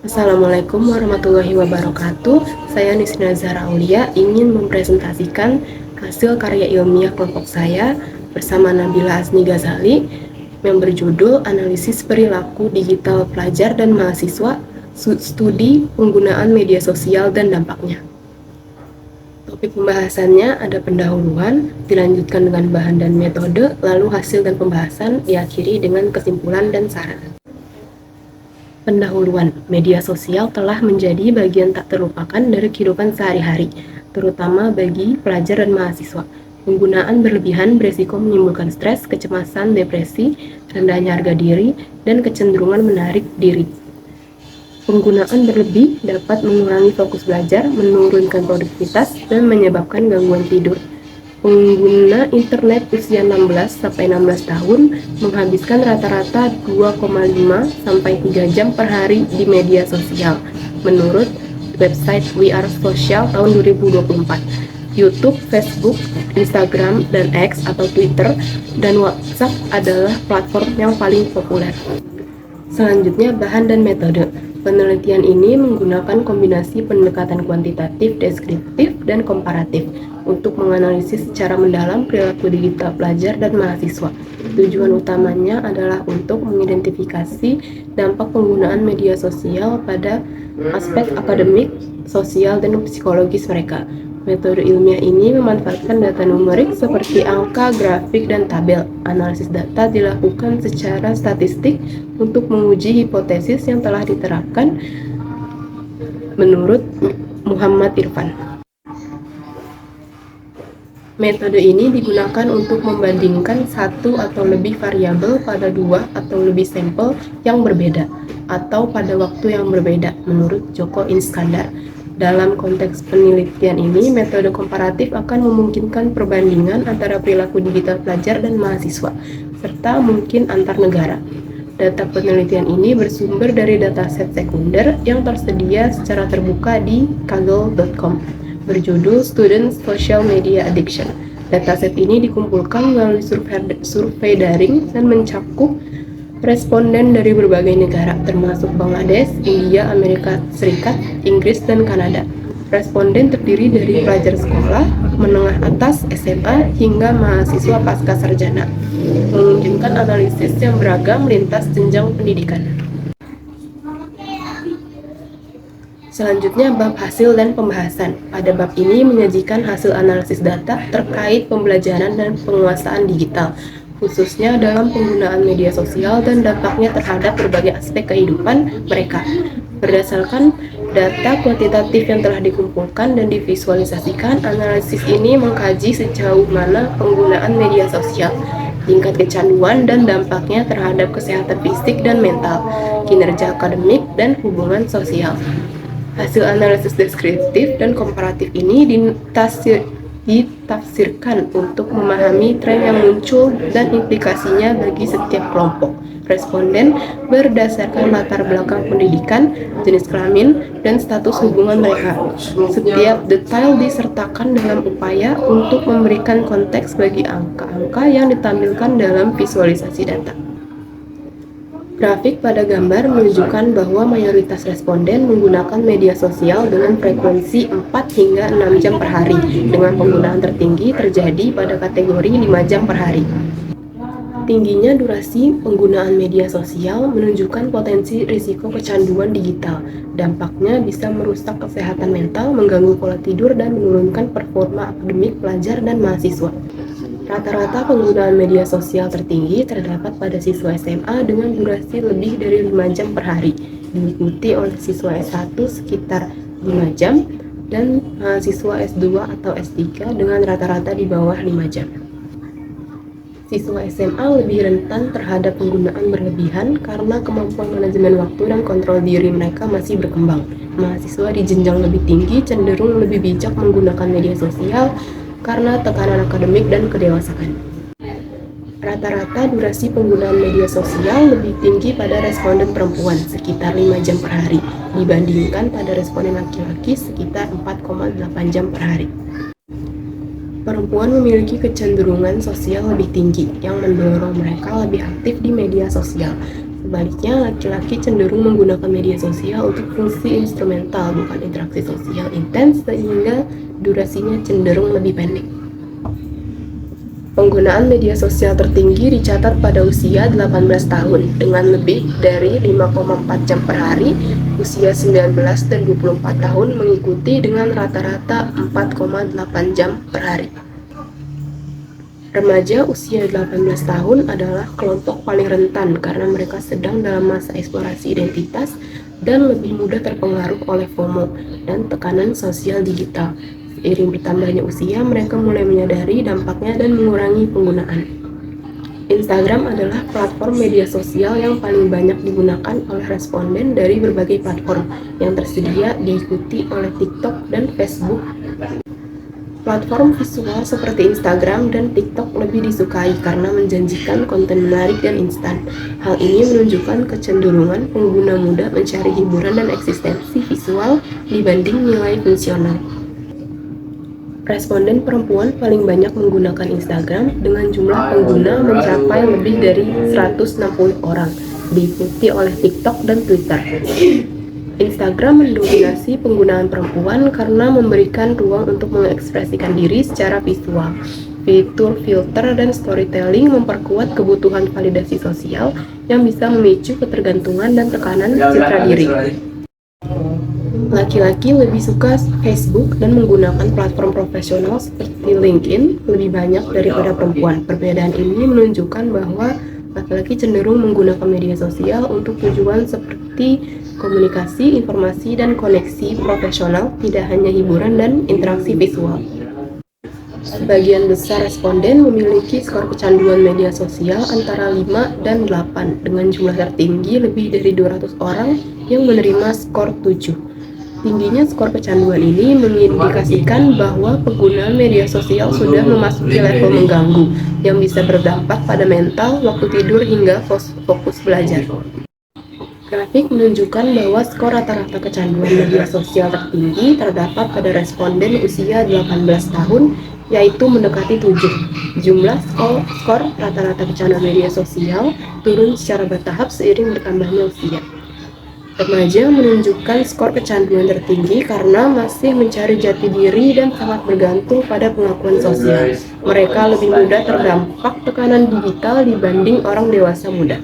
Assalamualaikum warahmatullahi wabarakatuh. Saya Nisna Zahra Aulia ingin mempresentasikan hasil karya ilmiah kelompok saya bersama Nabila Asni Ghazali yang berjudul Analisis Perilaku Digital Pelajar dan Mahasiswa, Studi Penggunaan Media Sosial dan Dampaknya. Topik pembahasannya ada pendahuluan, dilanjutkan dengan bahan dan metode, lalu hasil dan pembahasan, diakhiri dengan kesimpulan dan saran. Pendahuluan, media sosial telah menjadi bagian tak terlupakan dari kehidupan sehari-hari, terutama bagi pelajar dan mahasiswa. Penggunaan berlebihan beresiko menimbulkan stres, kecemasan, depresi, rendahnya harga diri, dan kecenderungan menarik diri. Penggunaan berlebih dapat mengurangi fokus belajar, menurunkan produktivitas, dan menyebabkan gangguan tidur. Pengguna internet usia 16-16 tahun menghabiskan rata-rata 2,5 sampai 3 jam per hari di media sosial, menurut website We Are Social tahun 2024. YouTube, Facebook, Instagram, dan X atau Twitter, dan WhatsApp adalah platform yang paling populer. Selanjutnya, bahan dan metode. Penelitian ini menggunakan kombinasi pendekatan kuantitatif, deskriptif, dan komparatif untuk menganalisis secara mendalam perilaku digital pelajar dan mahasiswa. Tujuan utamanya adalah untuk mengidentifikasi dampak penggunaan media sosial pada aspek akademik, sosial, dan psikologis mereka. Metode ilmiah ini memanfaatkan data numerik seperti angka, grafik, dan tabel. Analisis data dilakukan secara statistik untuk menguji hipotesis yang telah diterapkan menurut Muhammad Irfan. Metode ini digunakan untuk membandingkan satu atau lebih variabel pada dua atau lebih sampel yang berbeda atau pada waktu yang berbeda menurut Joko Iskandar. Dalam konteks penelitian ini, metode komparatif akan memungkinkan perbandingan antara perilaku digital pelajar dan mahasiswa, serta mungkin antar negara. Data penelitian ini bersumber dari dataset sekunder yang tersedia secara terbuka di kaggle.com, berjudul Student Social Media Addiction. Dataset ini dikumpulkan melalui survei daring dan mencakup responden dari berbagai negara, termasuk Bangladesh, India, Amerika Serikat, Inggris, dan Kanada. Responden terdiri dari pelajar sekolah, menengah atas, SMA, hingga mahasiswa pasca sarjana, menunjukkan analisis yang beragam lintas jenjang pendidikan. Selanjutnya, bab hasil dan pembahasan. Pada bab ini menyajikan hasil analisis data terkait pembelajaran dan penguasaan digital, khususnya dalam penggunaan media sosial dan dampaknya terhadap berbagai aspek kehidupan mereka. Berdasarkan data kuantitatif yang telah dikumpulkan dan divisualisasikan, analisis ini mengkaji sejauh mana penggunaan media sosial, tingkat kecanduan dan dampaknya terhadap kesehatan fisik dan mental, kinerja akademik, dan hubungan sosial. Hasil analisis deskriptif dan komparatif ini ditafsirkan untuk memahami tren yang muncul dan implikasinya bagi setiap kelompok responden berdasarkan latar belakang pendidikan, jenis kelamin, dan status hubungan mereka. Setiap detail disertakan dalam upaya untuk memberikan konteks bagi angka-angka yang ditampilkan dalam visualisasi data. Grafik pada gambar menunjukkan bahwa mayoritas responden menggunakan media sosial dengan frekuensi 4 hingga 6 jam per hari, dengan penggunaan tertinggi terjadi pada kategori 5 jam per hari. Tingginya durasi penggunaan media sosial menunjukkan potensi risiko kecanduan digital. Dampaknya bisa merusak kesehatan mental, mengganggu pola tidur, dan menurunkan performa akademik pelajar dan mahasiswa. Rata-rata penggunaan media sosial tertinggi terdapat pada siswa SMA dengan durasi lebih dari 5 jam per hari, diikuti oleh siswa S1 sekitar 5 jam, dan mahasiswa S2 atau S3 dengan rata-rata di bawah 5 jam. Siswa SMA lebih rentan terhadap penggunaan berlebihan karena kemampuan manajemen waktu dan kontrol diri mereka masih berkembang. Mahasiswa di jenjang lebih tinggi cenderung lebih bijak menggunakan media sosial karena tekanan akademik dan kedewasaan. Rata-rata durasi penggunaan media sosial lebih tinggi pada responden perempuan, sekitar 5 jam per hari, dibandingkan pada responden laki-laki sekitar 4,8 jam per hari. Perempuan memiliki kecenderungan sosial lebih tinggi, yang mendorong mereka lebih aktif di media sosial. Sebaliknya, laki-laki cenderung menggunakan media sosial untuk fungsi instrumental, bukan interaksi sosial intens, sehingga durasinya cenderung lebih pendek. Penggunaan media sosial tertinggi dicatat pada usia 18 tahun dengan lebih dari 5,4 jam per hari. Usia 19 dan 24 tahun mengikuti dengan rata-rata 4,8 jam per hari. Remaja usia 18 tahun adalah kelompok paling rentan karena mereka sedang dalam masa eksplorasi identitas dan lebih mudah terpengaruh oleh FOMO dan tekanan sosial digital. Seiring bertambahnya usia, mereka mulai menyadari dampaknya dan mengurangi penggunaan. Instagram adalah platform media sosial yang paling banyak digunakan oleh responden dari berbagai platform yang tersedia, diikuti oleh TikTok dan Facebook. Platform visual seperti Instagram dan TikTok lebih disukai karena menjanjikan konten menarik dan instan. Hal ini menunjukkan kecenderungan pengguna muda mencari hiburan dan eksistensi visual dibanding nilai fungsional. Responden perempuan paling banyak menggunakan Instagram dengan jumlah pengguna mencapai lebih dari 160 orang, diikuti oleh TikTok dan Twitter. Instagram mendominasi penggunaan perempuan karena memberikan ruang untuk mengekspresikan diri secara visual. Fitur filter dan storytelling memperkuat kebutuhan validasi sosial yang bisa memicu ketergantungan dan tekanan citra diri. Laki-laki lebih suka Facebook dan menggunakan platform profesional seperti LinkedIn lebih banyak daripada perempuan. Perbedaan ini menunjukkan bahwa laki-laki cenderung menggunakan media sosial untuk tujuan seperti komunikasi, informasi, dan koneksi profesional, tidak hanya hiburan dan interaksi visual. Sebagian besar responden memiliki skor kecanduan media sosial antara 5 dan 8, dengan jumlah tertinggi lebih dari 200 orang yang menerima skor 7. Tingginya skor kecanduan ini mengindikasikan bahwa penggunaan media sosial sudah memasuki level mengganggu yang bisa berdampak pada mental, waktu tidur, hingga fokus belajar. Grafik menunjukkan bahwa skor rata-rata kecanduan media sosial tertinggi terdapat pada responden usia 18 tahun, yaitu mendekati 7. Jumlah skor rata-rata kecanduan media sosial turun secara bertahap seiring bertambahnya usia. Remaja menunjukkan skor kecanduan tertinggi karena masih mencari jati diri dan sangat bergantung pada pengakuan sosial. Mereka lebih mudah terdampak tekanan digital dibanding orang dewasa muda.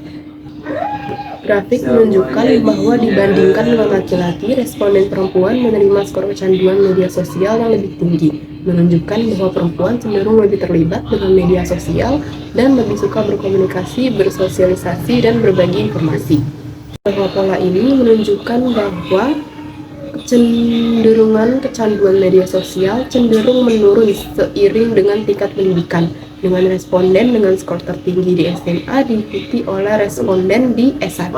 Grafik menunjukkan bahwa dibandingkan dengan laki-laki, responden perempuan menerima skor kecanduan media sosial yang lebih tinggi, menunjukkan bahwa perempuan cenderung lebih terlibat dengan media sosial dan lebih suka berkomunikasi, bersosialisasi, dan berbagi informasi. Bahwa pola ini menunjukkan bahwa kecenderungan kecanduan media sosial cenderung menurun seiring dengan tingkat pendidikan, dengan responden dengan skor tertinggi di SMA diikuti oleh responden di S1.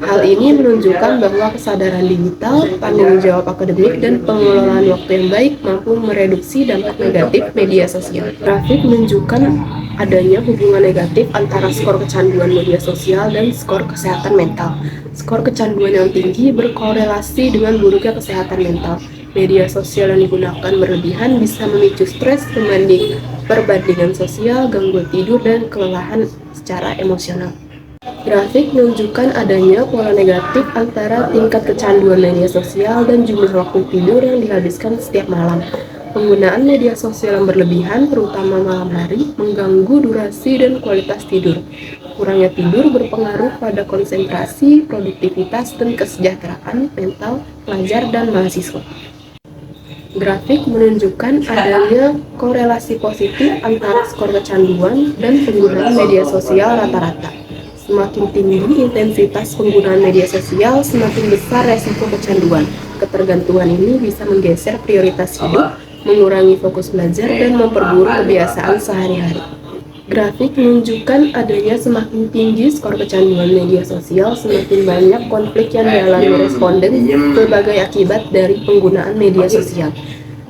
Hal ini menunjukkan bahwa kesadaran digital, tanggung jawab akademik, dan pengelolaan waktu yang baik mampu mereduksi dampak negatif media sosial. Grafik menunjukkan adanya hubungan negatif antara skor kecanduan media sosial dan skor kesehatan mental. Skor kecanduan yang tinggi berkorelasi dengan buruknya kesehatan mental. Media sosial yang digunakan berlebihan bisa memicu stres, perbandingan sosial, gangguan tidur, dan kelelahan secara emosional. Grafik menunjukkan adanya pola negatif antara tingkat kecanduan media sosial dan jumlah waktu tidur yang dihabiskan setiap malam. Penggunaan media sosial yang berlebihan, terutama malam hari, mengganggu durasi dan kualitas tidur. Kurangnya tidur berpengaruh pada konsentrasi, produktivitas, dan kesejahteraan mental pelajar dan mahasiswa. Grafik menunjukkan adanya korelasi positif antara skor kecanduan dan penggunaan media sosial rata-rata. Semakin tinggi intensitas penggunaan media sosial, semakin besar resiko kecanduan. Ketergantungan ini bisa menggeser prioritas hidup, mengurangi fokus belajar, dan memperburuk kebiasaan sehari-hari. Grafik menunjukkan adanya semakin tinggi skor kecanduan media sosial, semakin banyak konflik yang dialami responden sebagai akibat dari penggunaan media sosial.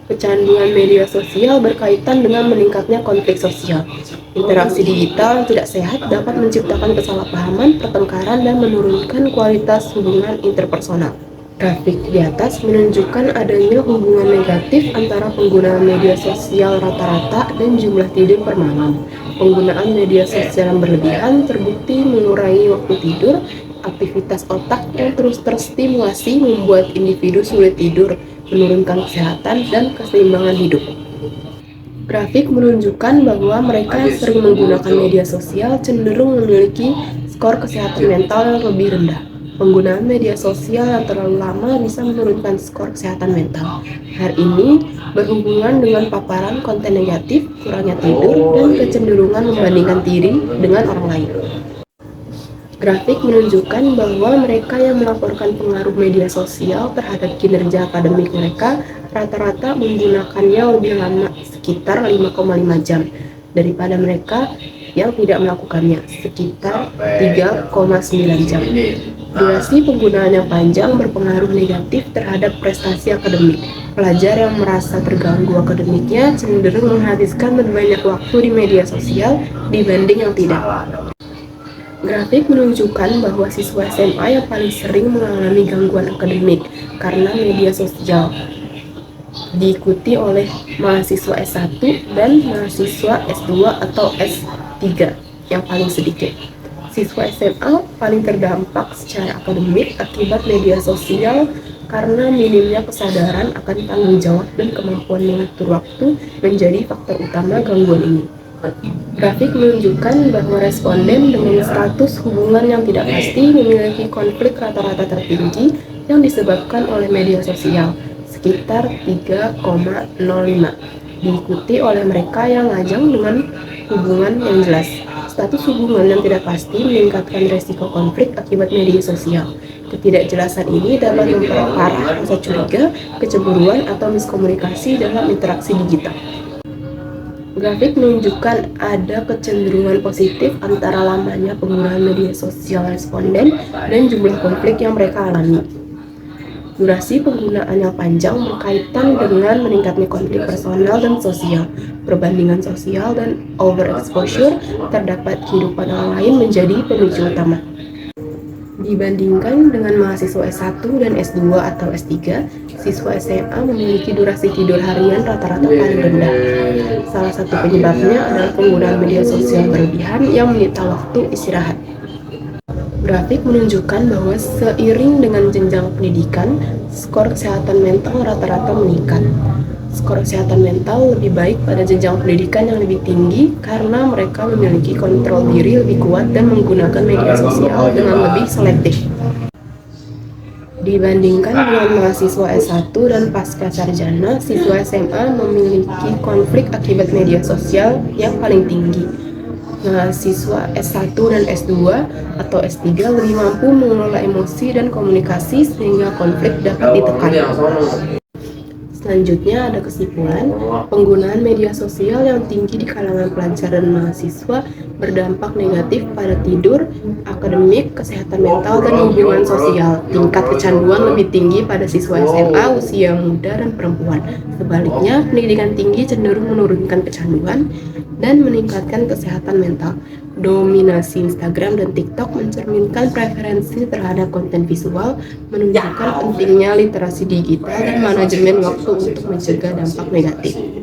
Kecanduan media sosial berkaitan dengan meningkatnya konflik sosial. Interaksi digital yang tidak sehat dapat menciptakan kesalahpahaman, pertengkaran, dan menurunkan kualitas hubungan interpersonal. Grafik di atas menunjukkan adanya hubungan negatif antara penggunaan media sosial rata-rata dan jumlah tidur per malam. Penggunaan media sosial yang berlebihan terbukti mengurangi waktu tidur. Aktivitas otak yang terus terstimulasi membuat individu sulit tidur, menurunkan kesehatan dan keseimbangan hidup. Grafik menunjukkan bahwa mereka yang sering menggunakan media sosial cenderung memiliki skor kesehatan mental yang lebih rendah. Penggunaan media sosial yang terlalu lama bisa menurunkan skor kesehatan mental. Hal ini berhubungan dengan paparan konten negatif, kurangnya tidur, dan kecenderungan membandingkan diri dengan orang lain. Grafik menunjukkan bahwa mereka yang melaporkan pengaruh media sosial terhadap kinerja akademik mereka rata-rata menggunakannya lebih lama, sekitar 5,5 jam, daripada mereka yang tidak melakukannya, sekitar 3,9 jam. Durasi penggunaan yang panjang berpengaruh negatif terhadap prestasi akademik. Pelajar yang merasa terganggu akademiknya cenderung menghabiskan lebih banyak waktu di media sosial dibanding yang tidak. Grafik menunjukkan bahwa siswa SMA yang paling sering mengalami gangguan akademik karena media sosial diikuti oleh mahasiswa S1 dan mahasiswa S2 atau S3 yang paling sedikit. Siswa SMA paling terdampak secara akademik akibat media sosial karena minimnya kesadaran akan tanggung jawab dan kemampuan mengatur waktu menjadi faktor utama gangguan ini. Grafik menunjukkan bahwa responden dengan status hubungan yang tidak pasti memiliki konflik rata-rata tertinggi yang disebabkan oleh media sosial, sekitar 3,05, diikuti oleh mereka yang lajang dengan hubungan yang jelas. Status hubungan yang tidak pasti meningkatkan resiko konflik akibat media sosial. Ketidakjelasan ini dapat memperparah rasa curiga, kecemburuan, atau miskomunikasi dalam interaksi digital. Grafik menunjukkan ada kecenderungan positif antara lamanya penggunaan media sosial responden dan jumlah konflik yang mereka alami. Durasi penggunaan yang panjang berkaitan dengan meningkatnya konflik personal dan sosial. Perbandingan sosial dan overexposure terdapat kehidupan orang lain menjadi pemicu utama. Dibandingkan dengan mahasiswa S1 dan S2 atau S3, siswa SMA memiliki durasi tidur harian rata-rata paling rendah. Salah satu penyebabnya adalah penggunaan media sosial berlebihan yang menyita waktu istirahat. Grafik menunjukkan bahwa seiring dengan jenjang pendidikan, skor kesehatan mental rata-rata meningkat. Skor kesehatan mental lebih baik pada jenjang pendidikan yang lebih tinggi karena mereka memiliki kontrol diri lebih kuat dan menggunakan media sosial dengan lebih selektif. Dibandingkan dengan mahasiswa S1 dan pasca sarjana, siswa SMA memiliki konflik akibat media sosial yang paling tinggi. Mahasiswa S1 dan S2 atau S3 lebih mampu mengelola emosi dan komunikasi sehingga konflik dapat ditekan. Selanjutnya ada kesimpulan, penggunaan media sosial yang tinggi di kalangan pelajar dan mahasiswa berdampak negatif pada tidur, akademik, kesehatan mental, dan hubungan sosial. Tingkat kecanduan lebih tinggi pada siswa SMA, usia muda, dan perempuan. Sebaliknya, pendidikan tinggi cenderung menurunkan kecanduan dan meningkatkan kesehatan mental. Dominasi Instagram dan TikTok mencerminkan preferensi terhadap konten visual, menunjukkan pentingnya literasi digital dan manajemen waktu untuk mencegah dampak negatif.